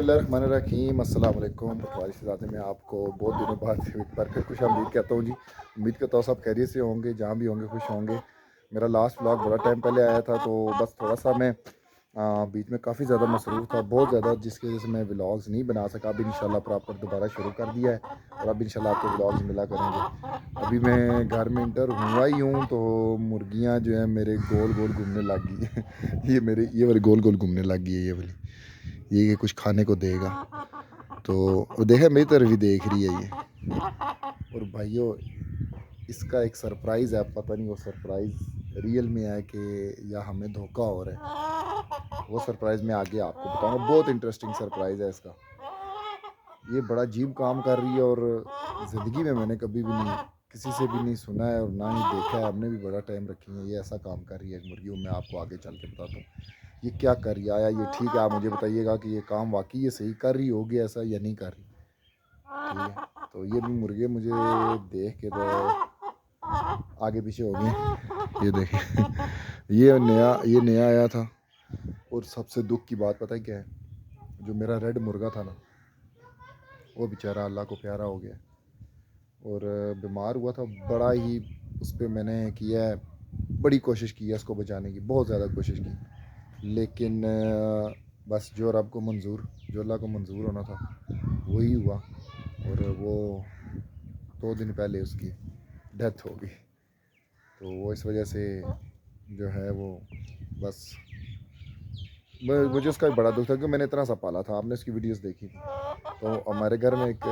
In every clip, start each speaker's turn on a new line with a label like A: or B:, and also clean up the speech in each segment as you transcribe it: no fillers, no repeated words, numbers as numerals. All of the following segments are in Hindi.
A: बिस्मिल्लाहिर्रहमानिर्रहीम अस्सलाम वालेकुम। पटवारी शहज़ादे में आपको बहुत दिनों बाद एक बार फिर खुश आमदीद कहता हूँ जी। उम्मीद करता हूँ सब खैरियत से होंगे, जहाँ भी होंगे खुश होंगे। मेरा लास्ट व्लॉग बड़ा टाइम पहले आया था, तो बस थोड़ा सा मैं बीच में काफ़ी ज़्यादा मसरूफ़ था, बहुत ज़्यादा, जिसकी वजह से मैं व्लॉग्स नहीं बना सका। अभी इंशाल्लाह प्रॉपर दोबारा शुरू कर दिया है और अब इंशाल्लाह आपको व्लॉग्स मिला करेंगे। अभी मैं घर में इंटर हुआ ही हूँ, तो मुर्गियाँ जो हैं मेरे गोल गोल घूमने लग गई हैं ये वाली गोल गोल घूमने लग गई है, ये कुछ खाने को देगा। तो वो देखा मेरी तरफ भी देख रही है ये। और भाइयों, इसका एक सरप्राइज़ है, पता नहीं वो सरप्राइज़ रियल में है कि या हमें धोखा हो रहा है। वो सरप्राइज़ मैं आगे आपको बताऊंगा, बहुत इंटरेस्टिंग सरप्राइज़ है इसका। ये बड़ा अजीब काम कर रही है और ज़िंदगी में मैंने कभी भी नहीं, किसी से भी नहीं सुना है और ना ही देखा है। हमने भी बड़ा टाइम रखी है, ये ऐसा काम कर रही है मुर्गी। मैं आपको आगे चल के बताता हूँ ये क्या कर रही है। आया ये ठीक है, आप मुझे बताइएगा कि ये काम वाकई ये सही कर रही होगी ऐसा या नहीं कर रही। ठीक है, तो ये भी मुर्गे मुझे देख के तो आगे पीछे हो गए। ये देखिए ये नया आया था। और सबसे दुख की बात पता है क्या है, जो मेरा रेड मुर्गा था ना, वो बेचारा अल्लाह को प्यारा हो गया और बीमार हुआ था बड़ा ही। उस पर मैंने किया है, बड़ी कोशिश की है उसको बचाने की, बहुत ज़्यादा कोशिश की, लेकिन बस जो रब को मंजूर, जो अल्लाह को मंजूर होना था वही हुआ। और वो 2 दिन पहले उसकी डेथ हो गई। तो वो इस वजह से जो है वो बस मुझे उसका भी बड़ा दुख था, क्योंकि मैंने इतना सा पाला था। आपने उसकी वीडियोस देखी थी। तो हमारे घर में एक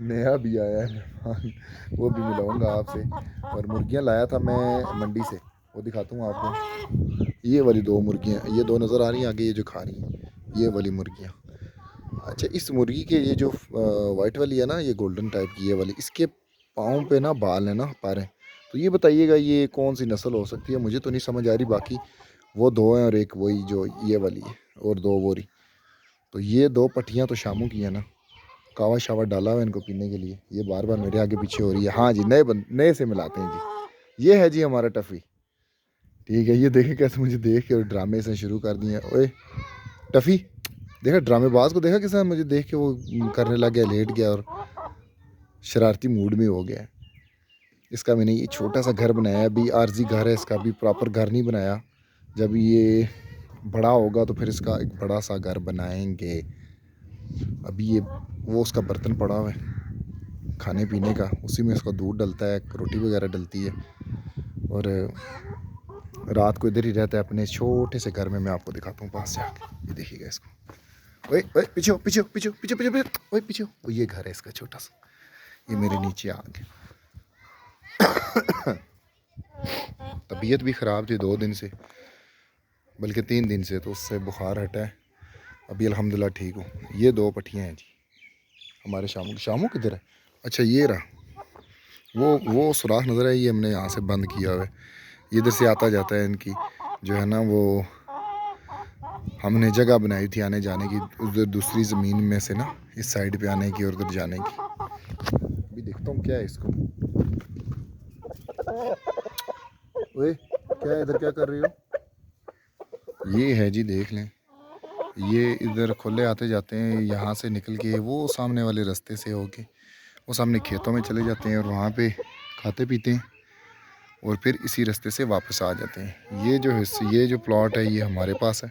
A: नया भी आया है मेहमान, वो भी मिलाऊंगा आपसे। और मुर्गियाँ लाया था मैं मंडी से, वो दिखाता हूँ आपको। ये वाली 2 मुर्गियाँ, ये 2 नज़र आ रही हैं आगे, ये जो खा रही हैं ये वाली मुर्गियाँ। अच्छा, इस मुर्गी के ये जो वाइट वाली है ना, ये गोल्डन टाइप की ये वाली, इसके पाँव पे ना बाल है ना, पर हैं। तो ये बताइएगा ये कौन सी नस्ल हो सकती है, मुझे तो नहीं समझ आ रही। बाकी वो 2 हैं और एक वही जो ये वाली है और 2 वो रही। तो ये 2 पट्टियाँ तो शामों की है ना, कावा शावा डाला हुआ है इनको पीने के लिए। ये बार बार मेरे आगे पीछे हो रही है। हाँ जी, नए से मिलाते हैं जी। ये है जी हमारा टफ़ी। ठीक है, ये देखे कैसे मुझे देख के और ड्रामे से शुरू कर दिए। ओए टफ़ी, देखा ड्रामेबाज को, देखा किस मुझे देख के वो करने लग गया, लेट गया और शरारती मूड में हो गया। इसका मैंने ये छोटा सा घर बनाया, अभी आरजी घर है इसका, अभी प्रॉपर घर नहीं बनाया। जब ये बड़ा होगा तो फिर इसका एक बड़ा सा घर बनाएंगे। अभी ये वो उसका बर्तन पड़ा हुआ है खाने पीने का, उसी में इसका दूध डलता है, रोटी वगैरह डलती है। और रात को इधर ही रहता है अपने छोटे से घर में। मैं आपको दिखाता हूँ पास से आके, ये देखिएगा इसको। ओए ओए पीछे पीछे पीछे पीछे पीछे पीछे, ओए पीछे। ये घर है इसका छोटा सा, ये मेरे नीचे आ गया। तबीयत भी ख़राब थी 2 दिन से, बल्कि 3 दिन से, तो उससे बुखार हटा है। अभी अल्हम्दुलिल्लाह ठीक हूँ। ये 2 पट्टियाँ हैं जी हमारे शामू किधर है। अच्छा ये रहा वो सुराख नज़र है, ये हमने यहाँ से बंद किया हुआ है। इधर से आता जाता है इनकी जो है ना, वो हमने जगह बनाई थी आने जाने की, उधर दूसरी ज़मीन में से ना इस साइड पे आने की और उधर जाने की। अभी देखता हूँ क्या है इसको। ओए क्या है इधर, क्या कर रही हो। ये है जी, देख लें, ये इधर खुले आते जाते हैं, यहाँ से निकल के वो सामने वाले रास्ते से होके वो सामने खेतों में चले जाते हैं और वहाँ पे खाते पीते हैं और फिर इसी रास्ते से वापस आ जाते हैं। ये जो प्लॉट है ये हमारे पास है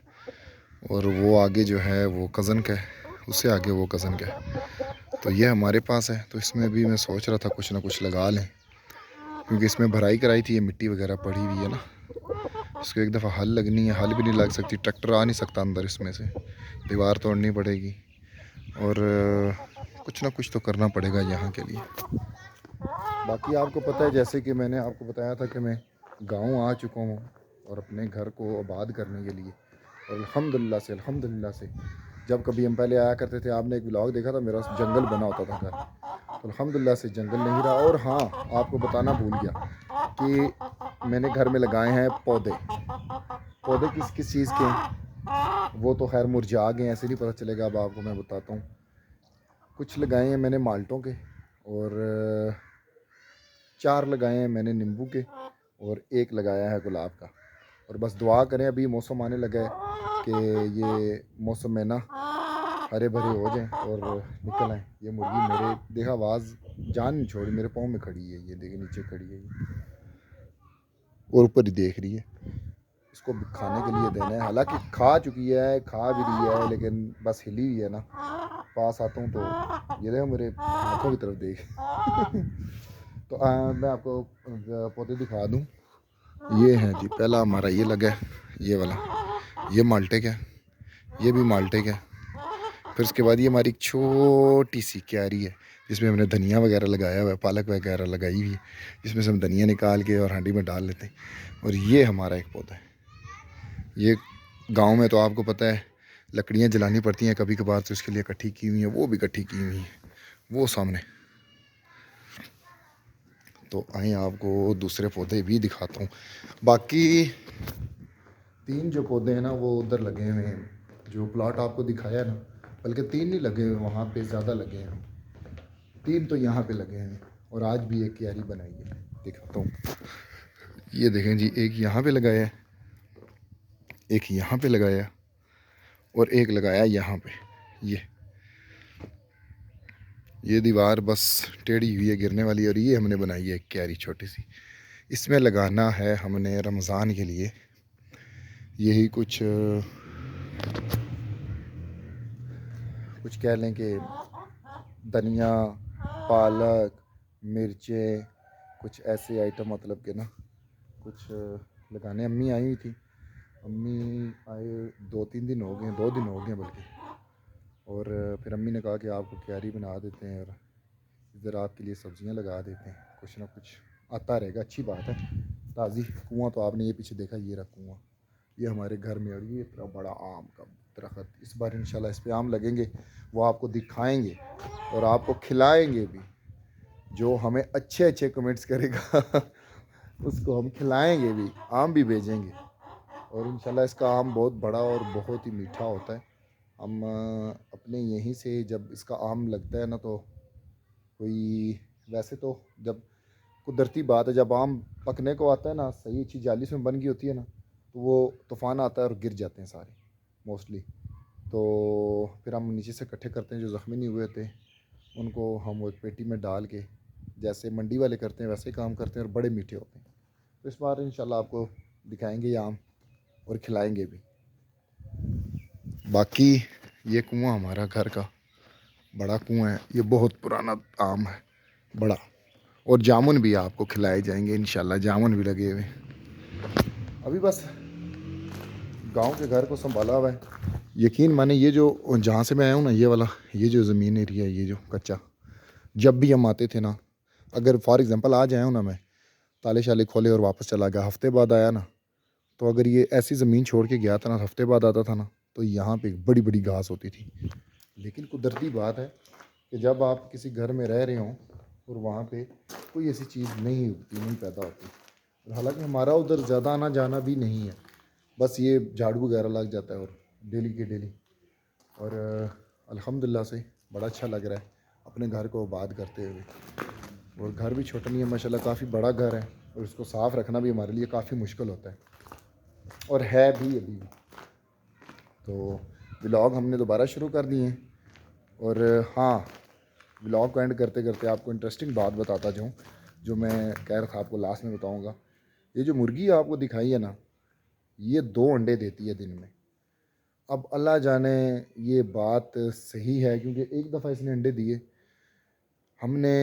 A: और वो आगे जो है वो कज़न का है, उससे आगे वो कज़न का है। तो ये हमारे पास है, तो इसमें भी मैं सोच रहा था कुछ ना कुछ लगा लें, क्योंकि इसमें भराई कराई थी, ये मिट्टी वगैरह पड़ी हुई है ना। इसको एक दफ़ा हल लगनी है, हल भी नहीं लग सकती, ट्रैक्टर आ नहीं सकता अंदर, इसमें से दीवार तोड़नी पड़ेगी और कुछ ना कुछ तो करना पड़ेगा यहाँ के लिए। बाकी आपको पता है, जैसे कि मैंने आपको बताया था कि मैं गांव आ चुका हूँ और अपने घर को आबाद करने के लिए। और अल्हम्दुलिल्लाह से जब कभी हम पहले आया करते थे, आपने एक व्लॉग देखा था मेरा, जंगल बना होता था घर, तो अल्हम्दुलिल्लाह से जंगल नहीं रहा। और हाँ, आपको बताना भूल गया कि मैंने घर में लगाए हैं पौधे। पौधे किस किस चीज़ के हैं वो तो खैर मुरझा गए, ऐसे नहीं पता चलेगा। अब आपको मैं बताता हूँ। कुछ लगाए हैं मैंने माल्टों के और 4 लगाए हैं मैंने नींबू के और 1 लगाया है गुलाब का। और बस दुआ करें, अभी मौसम आने लगा है कि ये मौसम में ना हरे भरे हो जाएं और निकल आएँ। ये मुर्गी मेरे देखा आवाज़ जान नहीं छोड़ी, मेरे पाँव में खड़ी है, ये देखिए नीचे खड़ी है ये, और ऊपर ही देख रही है। इसको भी खाने के लिए देना है, हालांकि खा चुकी है, खा भी रही है, लेकिन बस हिली हुई है ना। पास आता हूँ तो ये देखो मेरे हाथों की तरफ देख। तो मैं आपको पौधे दिखा दूँ। ये है जी, पहला हमारा ये लगा है, ये वाला, ये माल्टेक है, ये भी माल्टेक है। फिर उसके बाद ये हमारी एक छोटी सी क्यारी है जिसमें हमने धनिया वगैरह लगाया हुआ है, पालक वगैरह लगाई हुई है, जिसमें से हम धनिया निकाल के और हांडी में डाल लेते हैं। और ये हमारा एक पौधा है। ये गांव में तो आपको पता है लकड़ियाँ जलानी पड़ती हैं कभी कभार, तो उसके लिए इकट्ठी की हुई है, वो भी इकट्ठी की हुई है वो सामने। तो आइए आपको दूसरे पौधे भी दिखाता हूँ। बाकी 3 जो पौधे हैं ना वो उधर लगे हुए हैं, जो प्लाट आपको दिखाया ना, बल्कि 3 नहीं लगे हुए, वहाँ पे ज़्यादा लगे हैं। 3 तो यहाँ पे लगे हैं और आज भी एक क्यारी बनाई है, दिखाता हूँ। ये देखें जी, एक यहाँ पे लगाया है, एक यहाँ पे लगाया और एक लगाया यहाँ पे। ये दीवार बस टेढ़ी हुई है गिरने वाली, और ये हमने बनाई है एक क्यारी छोटी सी। इसमें लगाना है हमने रमज़ान के लिए यही कुछ कह लें कि धनिया, पालक, मिर्चें, कुछ ऐसे आइटम, मतलब कि ना कुछ लगाने। अम्मी आई हुई थी, अम्मी आए 2-3 दिन हो गए, 2 दिन हो गए बल्कि। और फिर अम्मी ने कहा कि आपको क्यारी बना देते हैं और इधर आपके लिए सब्जियां लगा देते हैं, कुछ ना कुछ आता रहेगा, अच्छी बात है। ताज़ी कुआँ तो आपने ये पीछे देखा, ये रहा कुआँ, ये हमारे घर में। और ये इतना बड़ा आम का दरख्त, इस बार इंशाल्लाह इस पे आम लगेंगे, वो आपको दिखाएंगे और आपको खिलाएंगे भी। जो हमें अच्छे अच्छे कमेंट्स करेगा उसको हम खिलाएंगे भी, आम भी भेजेंगे। और इंशाल्लाह इसका आम बहुत बड़ा और बहुत ही मीठा होता है। हम अपने यहीं से जब इसका आम लगता है ना, तो कोई वैसे तो जब कुदरती बात है, जब आम पकने को आता है ना, सही अच्छी जाली में बन गई होती है ना, तो वो तूफ़ान आता है और गिर जाते हैं सारे मोस्टली। तो फिर हम नीचे से इकट्ठे करते हैं, जो ज़ख्मी नहीं हुए थे उनको हम वो एक पेटी में डाल के, जैसे मंडी वाले करते हैं वैसे ही काम करते हैं, और बड़े मीठे होते हैं। तो इस बार इंशाल्लाह आपको दिखाएंगे ये आम और खिलाएंगे भी। बाकी ये कुआं हमारा घर का बड़ा कुआं है, ये बहुत पुराना आम है बड़ा। और जामुन भी आपको खिलाए जाएंगे इंशाल्लाह, जामुन भी लगे हुए। अभी बस गांव के घर को संभाला हुआ है। यकीन माने, ये जो जहाँ से मैं आया हूँ ना, ये वाला, ये जो ज़मीन एरिया है, ये जो कच्चा, जब भी हम आते थे ना, अगर फॉर एग्ज़ाम्पल आज आया हूँ ना मैं, ताले शाले खोले और वापस चला गया, हफ्ते बाद आया ना, तो अगर ये ऐसी ज़मीन छोड़ के गया था ना, हफ्ते बाद आता था ना, तो यहाँ पे बड़ी बड़ी घास होती थी। लेकिन कुदरती बात है कि जब आप किसी घर में रह रहे हों और वहाँ पे कोई ऐसी चीज़ नहीं उगती, नहीं पैदा होती। और हालांकि हमारा उधर ज़्यादा आना जाना भी नहीं है, बस ये झाड़ू वगैरह लग जाता है और डेली के डेली। और अल्हम्दुलिल्लाह से बड़ा अच्छा लग रहा है अपने घर को आबाद करते हुए। और घर भी छोटा नहीं है माशाल्लाह, काफ़ी बड़ा घर है, और उसको साफ़ रखना भी हमारे लिए काफ़ी मुश्किल होता है, और है भी अभी भी। तो व्लॉग हमने दोबारा शुरू कर दिए हैं। और हाँ, व्लॉग को एंड करते करते आपको इंटरेस्टिंग बात बताता जाऊँ, जो मैं कह रहा था आपको लास्ट में बताऊँगा। ये जो मुर्गी आपको दिखाई है ना, ये 2 अंडे देती है दिन में। अब अल्लाह जाने ये बात सही है, क्योंकि एक दफ़ा इसने अंडे दिए, हमने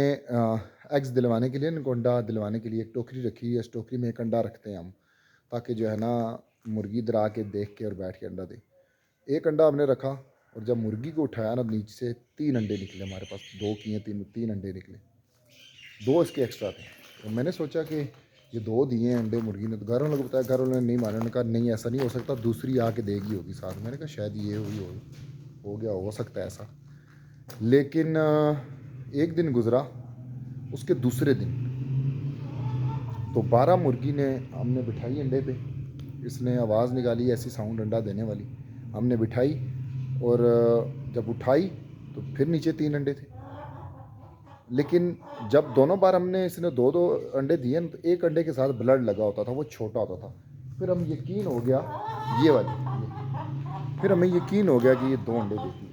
A: एग्स दिलवाने के लिए, इनको अंडा दिलवाने के लिए एक टोकरी रखी है, इस टोकरी में एक अंडा रखते हैं हम, ताकि जो है ना मुर्गी इधर आके देख के और बैठ के अंडा दे। एक अंडा हमने रखा, और जब मुर्गी को उठाया ना नीचे से, 3 अंडे निकले हमारे पास, 2 किए, 3 अंडे निकले, 2 इसके एक्स्ट्रा थे। तो मैंने सोचा कि ये 2 दिए हैं अंडे मुर्गी ने, तो घर वालों को बताया, घर वालों ने नहीं माना, उन्होंने कहा नहीं ऐसा नहीं हो सकता, दूसरी आके देगी होगी साथ। मैंने कहा शायद ये हुई हो गया, हो सकता है ऐसा। लेकिन एक दिन गुज़रा, उसके दूसरे दिन तो 12 मुर्गी ने हमने बिठाई अंडे पे। इसने आवाज़ निकाली ऐसी साउंड अंडा देने वाली, हमने बिठाई, और जब उठाई तो फिर नीचे 3 अंडे थे। लेकिन जब दोनों बार हमने, इसने 2-2 अंडे दिए ना, तो एक अंडे के साथ ब्लड लगा होता था, वो छोटा होता था। फिर हम यकीन हो गया, ये वाली, फिर हमें यकीन हो गया कि ये 2 अंडे देती है।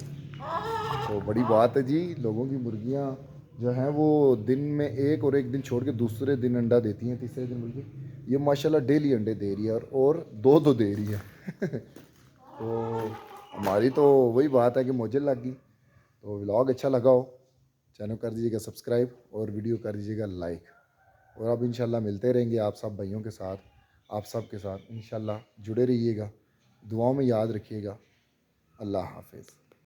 A: तो बड़ी बात है जी। लोगों की मुर्गियाँ जो हैं वो दिन में एक और एक दिन छोड़ के दूसरे दिन अंडा देती हैं, तीसरे दिन मुर्गी। ये माशाल्लाह डेली अंडे दे रही है और दो दो दे रही है। तो हमारी तो वही बात है कि मुझे लग गई। तो व्लॉग अच्छा लगा हो, चैनल कर दीजिएगा सब्सक्राइब और वीडियो कर दीजिएगा लाइक। और अब इंशाल्लाह मिलते रहेंगे आप सब भाइयों के साथ, आप सब के साथ इंशाल्लाह जुड़े रहिएगा, दुआओं में याद रखिएगा। अल्लाह हाफिज़।